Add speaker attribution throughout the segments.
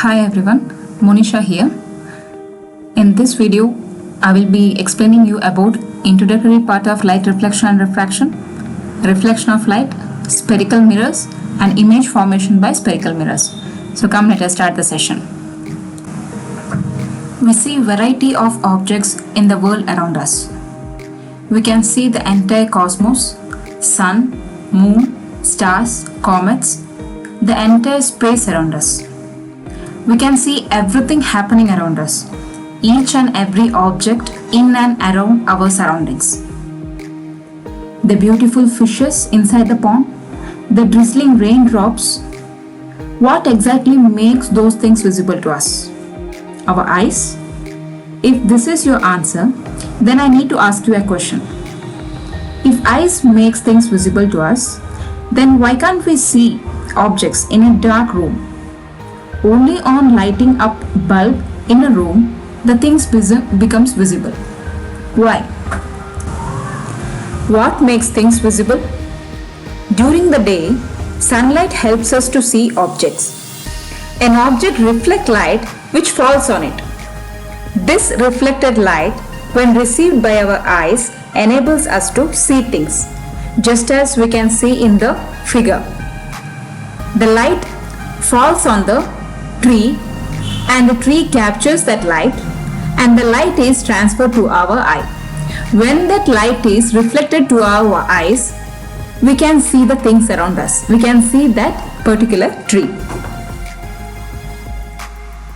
Speaker 1: Hi everyone, Monisha here. In this video, I will be explaining you about introductory part of light reflection and reflection of light, spherical mirrors, and image formation by spherical mirrors. So come, let us start the session. We see variety of objects in the world around us. We can see the entire cosmos, sun, moon, stars, comets, the entire space around us. We can see everything happening around us, each and every object in and around our surroundings. The beautiful fishes inside the pond, the drizzling raindrops. What exactly makes those things visible to us? Our eyes? If this is your answer, then I need to ask you a question. If eyes makes things visible to us, then why can't we see objects in a dark room? Only on lighting up bulb in a room, the things becomes visible. Why? What makes things visible? During the day, sunlight helps us to see objects. An object reflects light which falls on it. This reflected light, when received by our eyes, enables us to see things, just as we can see in the figure. The light falls on the tree and the tree captures that light, and the light is transferred to our eye. When that light is reflected to our eyes, we can see the things around us. We can see that particular tree.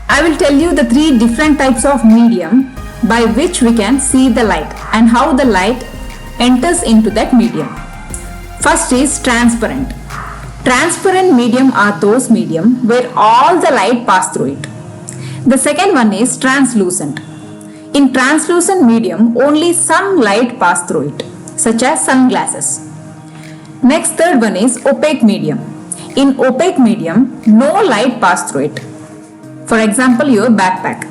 Speaker 1: I will tell you the three different types of medium by which we can see the light and how the light enters into that medium. First is transparent. Transparent medium are those medium where all the light pass through it. The second one is translucent. In translucent medium, only some light pass through it, such as sunglasses. Next, third one is opaque medium. In opaque medium, no light pass through it. For example, your backpack.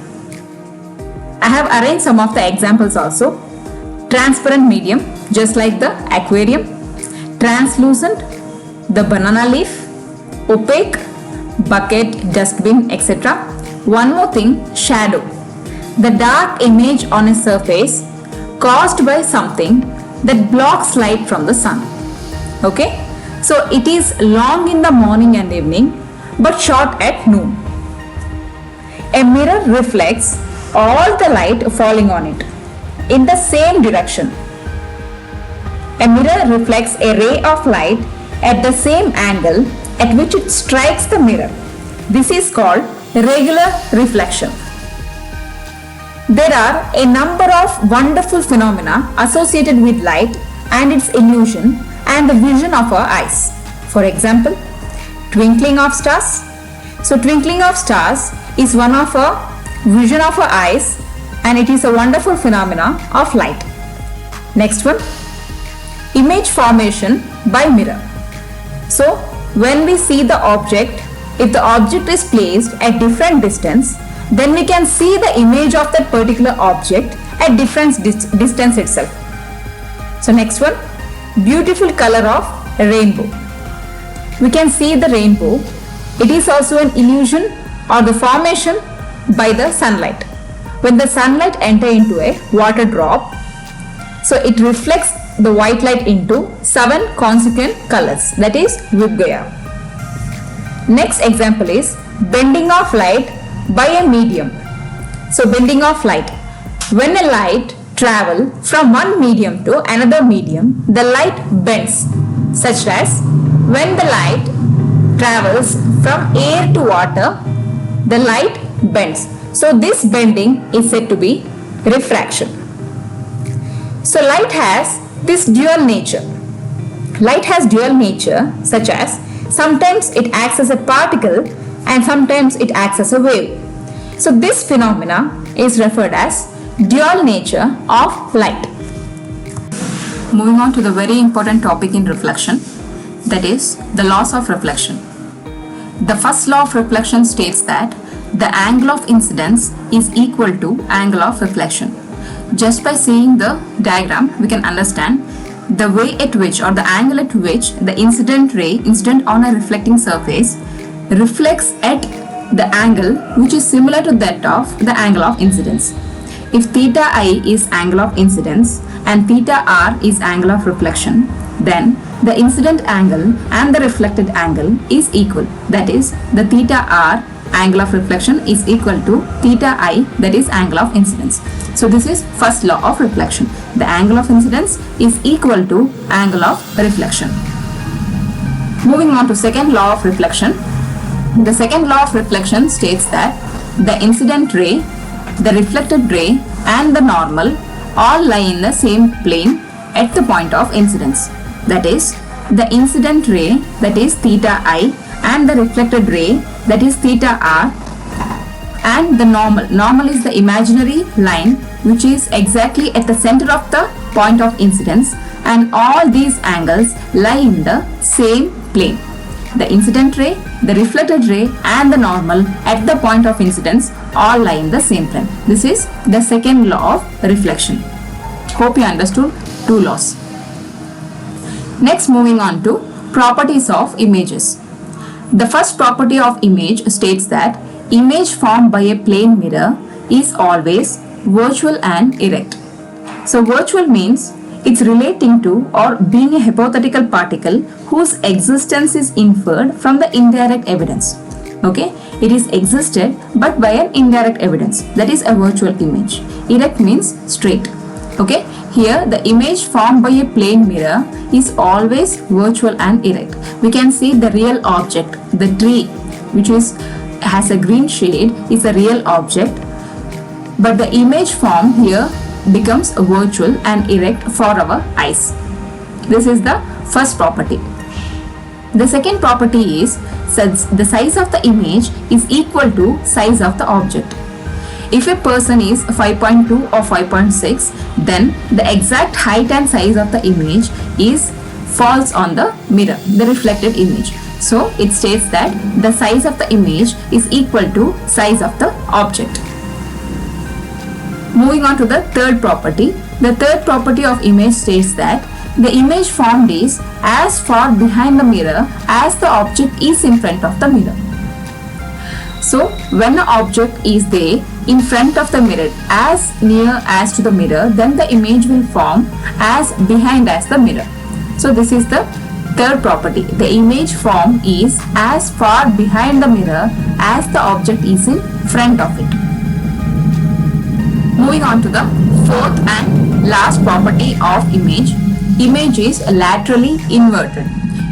Speaker 1: I have arranged some of the examples also. Transparent medium, just like the aquarium. Translucent, the banana leaf. Opaque, bucket, dustbin, etc. One more thing, shadow. The dark image on a surface caused by something that blocks light from the sun. Okay? So it is long in the morning and evening, but short at noon. A mirror reflects all the light falling on it in the same direction. A mirror reflects a ray of light at the same angle at which it strikes the mirror. This is called regular reflection. There are a number of wonderful phenomena associated with light and its illusion and the vision of our eyes. For example, twinkling of stars. So twinkling of stars is one of a vision of our eyes, and it is a wonderful phenomena of light. Next one, image formation by mirror. So when we see the object, if the object is placed at different distance, then we can see the image of that particular object at different distance itself. So next one, beautiful color of rainbow. We can see the rainbow. It is also an illusion or the formation by the sunlight. When the sunlight enter into a water drop, so it reflects the white light into 7 consequent colors, that is Vibgaya. Next example is bending of light by a medium. So bending of light. When a light travel from one medium to another medium, the light bends, such as when the light travels from air to water, the light bends. So this bending is said to be refraction. So light has this dual nature. Light has dual nature, such as sometimes it acts as a particle and sometimes it acts as a wave. So this phenomena is referred as dual nature of light. Moving on to the very important topic in reflection, that is the laws of reflection. The first law of reflection states that the angle of incidence is equal to angle of reflection. Just by seeing the diagram, we can understand the way at which or the angle at which the incident ray incident on a reflecting surface reflects at the angle which is similar to that of the angle of incidence. If theta I is angle of incidence and theta R is angle of reflection, then the incident angle and the reflected angle is equal. That is, the theta R angle of reflection is equal to theta I, that is angle of incidence. So this is first law of reflection. The angle of incidence is equal to angle of reflection. Moving on to second law of reflection. The second law of reflection states that the incident ray, the reflected ray and the normal all lie in the same plane at the point of incidence. That is, the incident ray, that is theta I, and the reflected ray, that is theta R, and the normal is the imaginary line which is exactly at the center of the point of incidence, and all these angles lie in the same plane. The incident ray, the reflected ray and the normal at the point of incidence all lie in the same plane. This is the second law of reflection. Hope you understood two laws. Next, moving on to properties of images. The first property of image states that image formed by a plane mirror is always virtual and erect. So virtual means it's relating to or being a hypothetical particle whose existence is inferred from the indirect evidence. Okay, it is existed but by an indirect evidence. That is a virtual image. Erect means straight. Okay, here the image formed by a plane mirror is always virtual and erect. We can see the real object, the tree which has a green shade is a real object, but the image formed here becomes virtual and erect for our eyes. This is the first property. The second property is the size of the image is equal to size of the object. If a person is 5.2 or 5.6, then the exact height and size of the image falls on the mirror, the reflected image. So it states that the size of the image is equal to size of the object. Moving on to the third property. The third property of image states that the image formed is as far behind the mirror as the object is in front of the mirror. So when an object is there in front of the mirror as near as to the mirror, then the image will form as behind as the mirror. So this is the third property. The image form is as far behind the mirror as the object is in front of it. Moving on to the fourth and last property of image. Image is laterally inverted.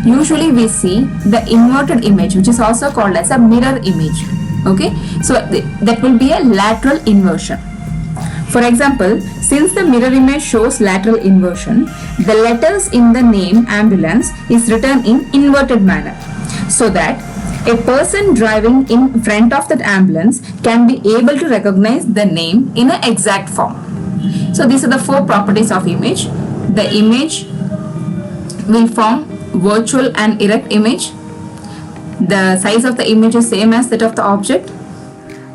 Speaker 1: Usually we see the inverted image, which is also called as a mirror image. Okay, so that will be a lateral inversion. For example, since the mirror image shows lateral inversion, the letters in the name ambulance is written in inverted manner, so that a person driving in front of that ambulance can be able to recognize the name in an exact form. So these are the four properties of image. The image will form virtual and erect image. The size of the image is same as that of the object.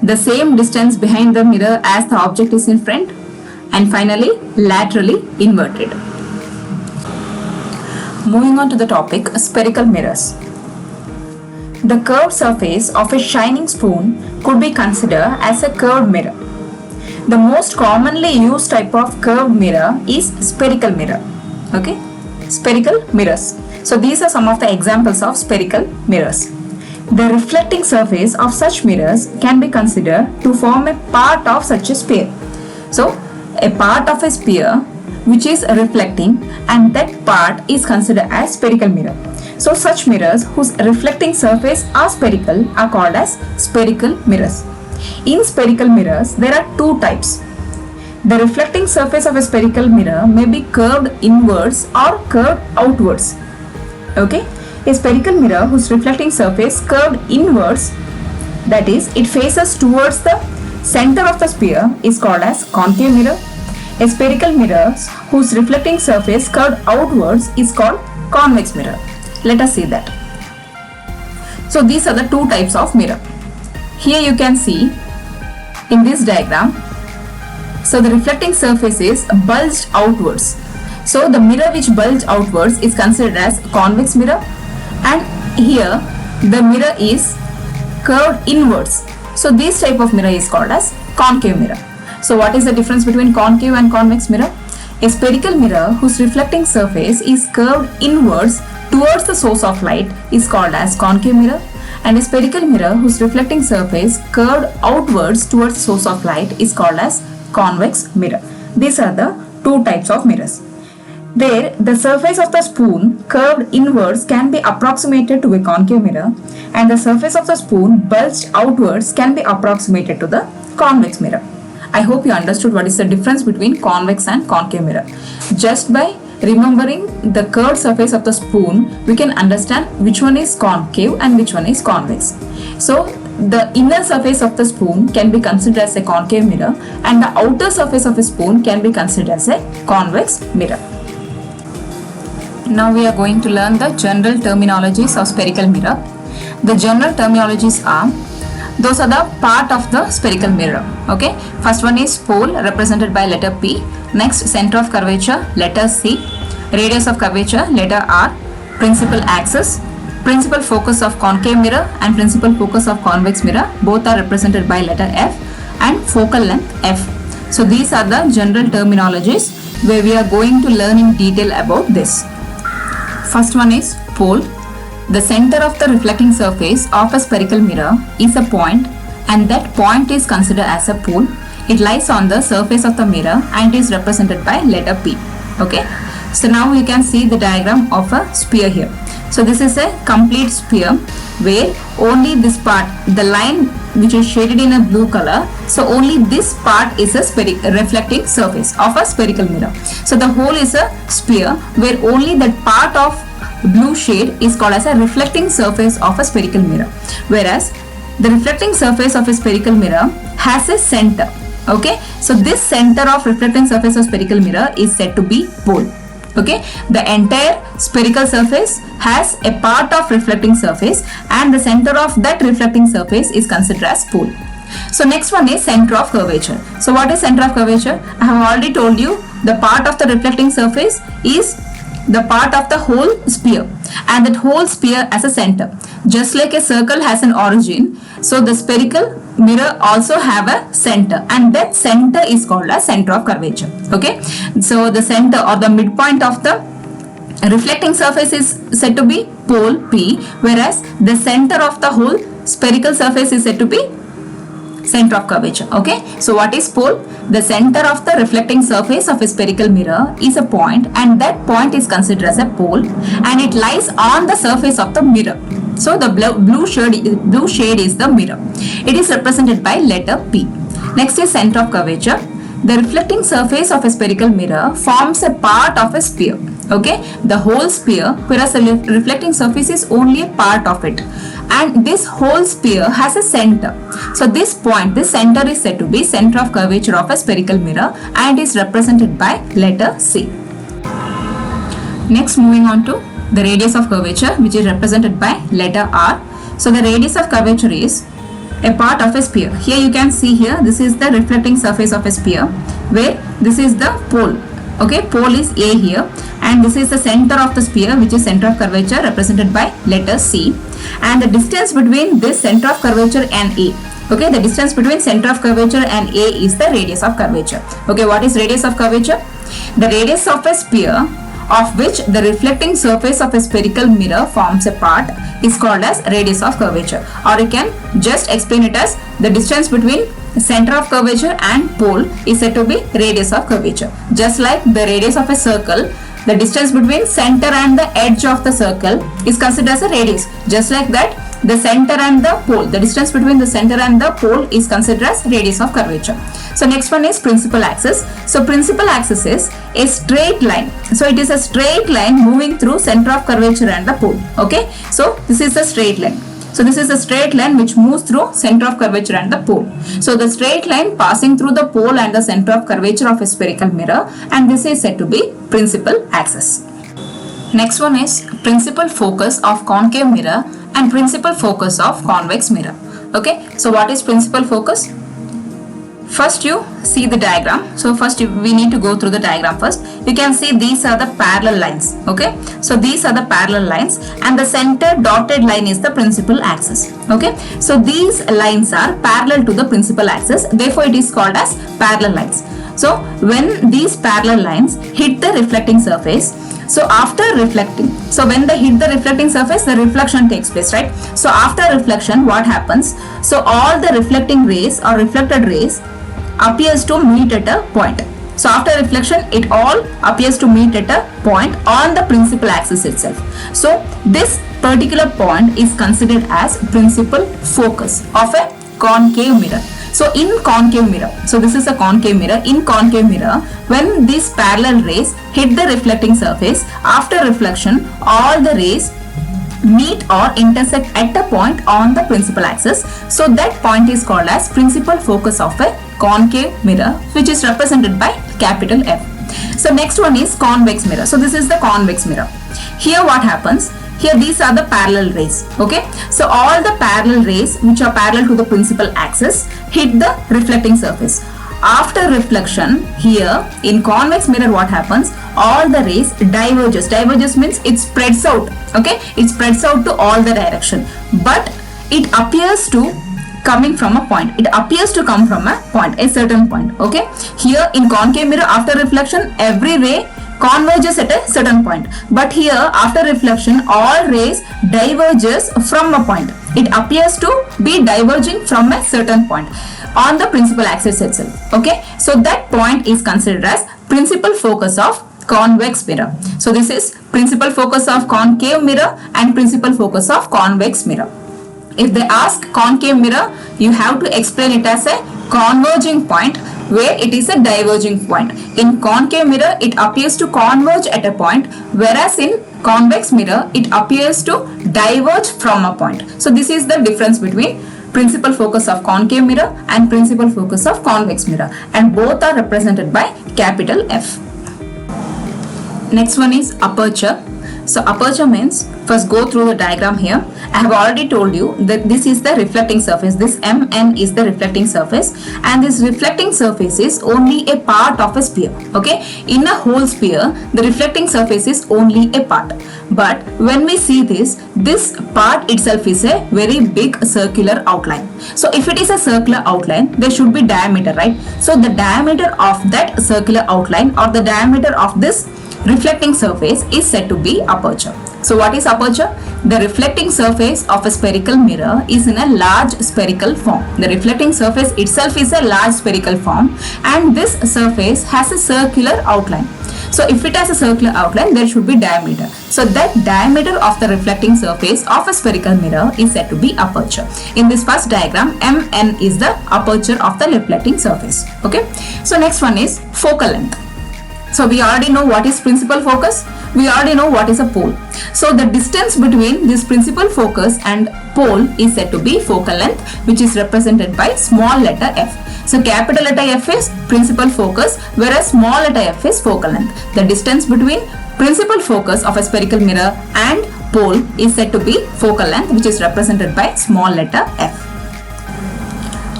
Speaker 1: The same distance behind the mirror as the object is in front. And finally, laterally inverted. Moving on to the topic, spherical mirrors. The curved surface of a shining spoon could be considered as a curved mirror. The most commonly used type of curved mirror is spherical mirror. Okay, spherical mirrors. So these are some of the examples of spherical mirrors. The reflecting surface of such mirrors can be considered to form a part of such a sphere. So a part of a sphere which is reflecting, and that part is considered as spherical mirror. So such mirrors whose reflecting surface are spherical are called as spherical mirrors. In spherical mirrors, there are two types. The reflecting surface of a spherical mirror may be curved inwards or curved outwards. Okay, a spherical mirror whose reflecting surface curved inwards, that is, it faces towards the center of the sphere, is called as concave mirror. A spherical mirror whose reflecting surface curved outwards is called convex mirror. Let us see that. So these are the two types of mirror. Here you can see in this diagram. So the reflecting surface is bulged outwards. So the mirror which bulged outwards is considered as convex mirror, and here the mirror is curved inwards. So this type of mirror is called as concave mirror. So what is the difference between concave and convex mirror? A spherical mirror whose reflecting surface is curved inwards towards the source of light is called as concave mirror, and a spherical mirror whose reflecting surface curved outwards towards the source of light is called as convex mirror. These are the two types of mirrors. There, the surface of the spoon curved inwards can be approximated to a concave mirror, and the surface of the spoon bulged outwards can be approximated to the convex mirror. I hope you understood what is the difference between convex and concave mirror. Just by remembering the curved surface of the spoon, we can understand which one is concave and which one is convex. So, the inner surface of the spoon can be considered as a concave mirror, and the outer surface of a spoon can be considered as a convex mirror. Now we are going to learn the general terminologies of spherical mirror. The general terminologies are, those are the part of the spherical mirror. Okay, first one is pole, represented by letter P. Next, center of curvature, letter C. Radius of curvature, letter R. Principal axis, principal focus of concave mirror and principal focus of convex mirror, both are represented by letter F, and focal length F. So these are the general terminologies where we are going to learn in detail about this. First one is pole. The center of the reflecting surface of a spherical mirror is a point, and that point is considered as a pole. It lies on the surface of the mirror and is represented by letter P. Okay. So now you can see the diagram of a sphere here. So this is a complete sphere where only this part, the line which is shaded in a blue color, so only this part is a reflecting surface of a spherical mirror. So the whole is a sphere where only that part of blue shade is called as a reflecting surface of a spherical mirror, whereas the reflecting surface of a spherical mirror has a center. Okay, so this center of reflecting surface of spherical mirror is said to be pole. Okay, the entire spherical surface has a part of reflecting surface, and the center of that reflecting surface is considered as pole. So next one is center of curvature. So what is center of curvature? I have already told you the part of the reflecting surface is the part of the whole sphere, and that whole sphere as a center. Just like a circle has an origin, so the spherical mirror also have a center, and that center is called as center of curvature. Okay, so the center or the midpoint of the reflecting surface is said to be pole P, whereas the center of the whole spherical surface is said to be center of curvature. Okay, so what is pole? The center of the reflecting surface of a spherical mirror is a point, and that point is considered as a pole, and it lies on the surface of the mirror. So the blue shade is the mirror. It is represented by letter P. Next is center of curvature. The reflecting surface of a spherical mirror forms a part of a sphere. Okay, the whole sphere, whereas the reflecting surface is only a part of it, and this whole sphere has a center. So this point, this center is said to be center of curvature of a spherical mirror, and is represented by letter C. Next, moving on to the radius of curvature, which is represented by letter R. So the radius of curvature is a part of a sphere. Here you can see here, this is the reflecting surface of a sphere, where this is the pole. Okay, pole is A here, and this is the center of the sphere, which is center of curvature, represented by letter C, and the distance between this center of curvature and A. Okay, the distance between center of curvature and A is the radius of curvature. Okay, what is radius of curvature? The radius of a sphere of which the reflecting surface of a spherical mirror forms a part is called as radius of curvature, or you can just explain it as the distance between center of curvature and pole is said to be radius of curvature. Just like the radius of a circle, the distance between center and the edge of the circle is considered as a radius. Just like that, the center and the pole, the distance between the center and the pole is considered as radius of curvature. So next one is principal axis. So principal axis is a straight line. So it is a straight line moving through center of curvature and the pole. Okay, so this is the straight line. So this is a straight line which moves through center of curvature and the pole. So the straight line passing through the pole and the center of curvature of a spherical mirror, and this is said to be principal axis. Next one is principal focus of concave mirror and principal focus of convex mirror. Okay, so what is principal focus? First you see the diagram. So first we need to go through the diagram first. You can see these are the parallel lines. Okay, so these are the parallel lines and the center dotted line is the principal axis. Okay, so these lines are parallel to the principal axis, therefore it is called as parallel lines. So when these parallel lines hit the reflecting surface, so after reflecting, so when they hit the reflecting surface, the reflection takes place, right? So after reflection, what happens? So all the reflecting rays or reflected rays appears to meet at a point. So after reflection, it all appears to meet at a point on the principal axis itself. So this particular point is considered as principal focus of a concave mirror. So in concave mirror, so this is a concave mirror. In concave mirror, when these parallel rays hit the reflecting surface, after reflection, all the rays meet or intersect at a point on the principal axis. So that point is called as principal focus of a concave mirror, which is represented by capital F. So next one is convex mirror. So this is the convex mirror. Here what happens? Here these are the parallel rays. Okay, so all the parallel rays which are parallel to the principal axis hit the reflecting surface. After reflection, here in convex mirror what happens? All the rays diverges. Diverges means it spreads out. Okay, it spreads out to all the direction, but it appears to coming from a point. It appears to come from a point, a certain point. Okay, here in concave mirror, after reflection, every ray converges at a certain point, but here after reflection, all rays diverges from a point. It appears to be diverging from a certain point on the principal axis itself. Okay, so that point is considered as principal focus of convex mirror. So this is principal focus of concave mirror and principal focus of convex mirror. If they ask concave mirror, you have to explain it as a converging point where it is a diverging point. In concave mirror, it appears to converge at a point, whereas in convex mirror, it appears to diverge from a point. So this is the difference between principal focus of concave mirror and principal focus of convex mirror, and both are represented by capital F. Next one is aperture. So aperture means, first go through the diagram here. I have already told you that this is the reflecting surface. This MN is the reflecting surface, and this reflecting surface is only a part of a sphere. Okay, in a whole sphere, the reflecting surface is only a part. But when we see this part itself is a very big circular outline. So if it is a circular outline, there should be diameter, right? So the diameter of that circular outline or the diameter of this reflecting surface is said to be aperture. So what is aperture? The reflecting surface of a spherical mirror is in a large spherical form. The reflecting surface itself is a large spherical form, and this surface has a circular outline. So if it has a circular outline, there should be diameter. So that diameter of the reflecting surface of a spherical mirror is said to be aperture. In this first diagram, MN is the aperture of the reflecting surface. Okay. So next one is focal length. So we already know what is principal focus. We already know what is a pole. So the distance between this principal focus and pole is said to be focal length, which is represented by small letter f. So capital letter F is principal focus, whereas small letter f is focal length. The distance between principal focus of a spherical mirror and pole is said to be focal length, which is represented by small letter f.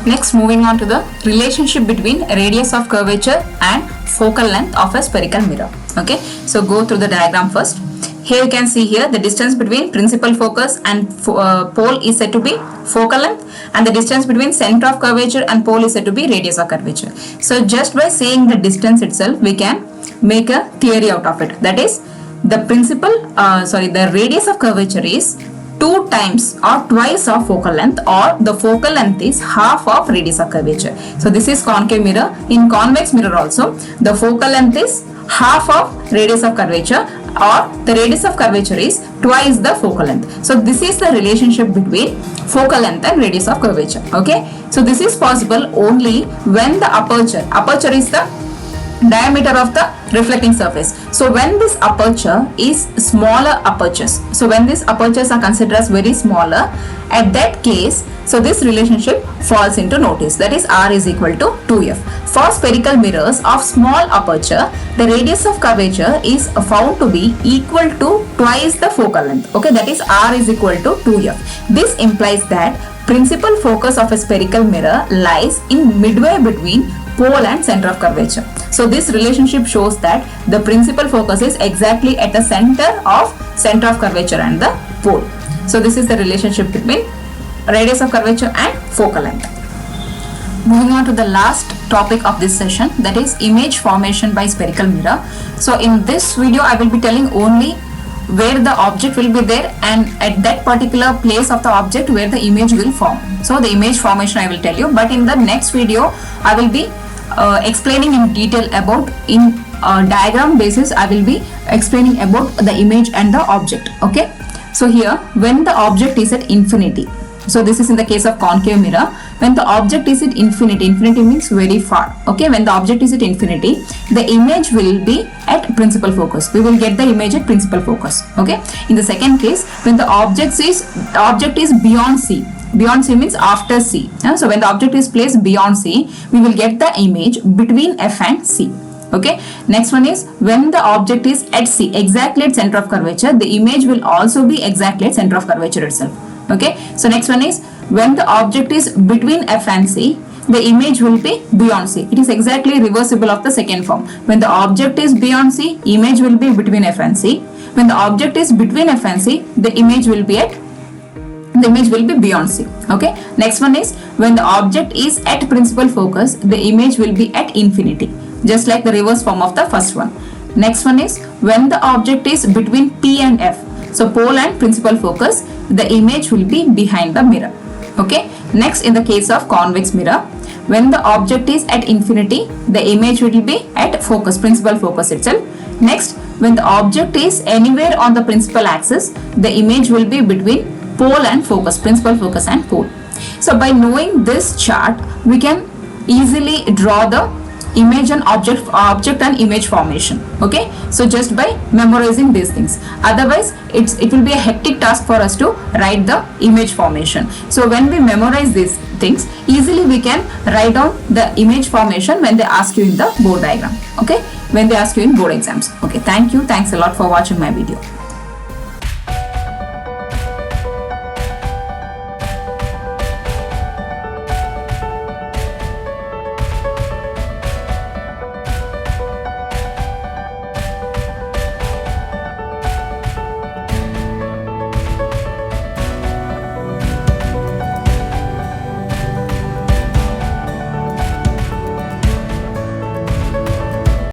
Speaker 1: Next, moving on to the relationship between radius of curvature and focal length of a spherical mirror. Okay, so go through the diagram first. Here you can see here the distance between principal focus and pole is said to be focal length, and the distance between center of curvature and pole is said to be radius of curvature. So just by saying the distance itself, we can make a theory out of it. That is, the the radius of curvature is 2 times or twice of focal length, or the focal length is half of radius of curvature. So this is concave mirror. In convex mirror also, the focal length is half of radius of curvature, or the radius of curvature is twice the focal length. So this is the relationship between focal length and radius of curvature. Okay, so this is possible only when the aperture is the diameter of the reflecting surface. So when this aperture is smaller apertures, so when these apertures are considered as very smaller, at that case, so this relationship falls into notice, that is R is equal to 2f. For spherical mirrors of small aperture, the radius of curvature is found to be equal to twice the focal length. Okay, that is R is equal to 2f. This implies that principal focus of a spherical mirror lies in midway between pole and center of curvature. So this relationship shows that the principal focus is exactly at the center of curvature and the pole. So this is the relationship between radius of curvature and focal length. Moving on to the last topic of this session, that is image formation by spherical mirror. So in this video I will be telling only where the object will be there and at that particular place of the object where the image will form. So the image formation I will tell you, but in the next video I will be explaining in detail about, in diagram basis I will be explaining about the image and the object. Okay, so here when the object is at infinity, so this is in the case of concave mirror, when the object is at infinity, infinity means very far. Okay, when the object is at infinity, the image will be at principal focus. We will get the image at principal focus. Okay, in the second case, when the object is beyond C. Beyond C means after C. So when the object is placed beyond C, we will get the image between F and C. Okay, next one is when the object is at C, exactly at center of curvature, the image will also be exactly at center of curvature itself. Okay, so next one is when the object is between F and C, the image will be beyond C. It is exactly reversible of the second form. When the object is beyond C, image will be between F and C. When the object is between F and C, the image will be beyond C. Okay, next one is when the object is at principal focus, the image will be at infinity, just like the reverse form of the first one. Next one is when the object is between P and F, so pole and principal focus, the image will be behind the mirror. Okay, next in the case of convex mirror, when the object is at infinity, the image will be at focus, principal focus itself. Next, when the object is anywhere on the principal axis, the image will be between pole and focus, principal focus and pole. So by knowing this chart, we can easily draw the image and object and image formation. Okay, so just by memorizing these things, otherwise it will be a hectic task for us to write the image formation. So when we memorize these things, easily we can write down the image formation when they ask you in the board diagram. Okay, when they ask you in board exams. Okay, thank you, thanks a lot for watching my video.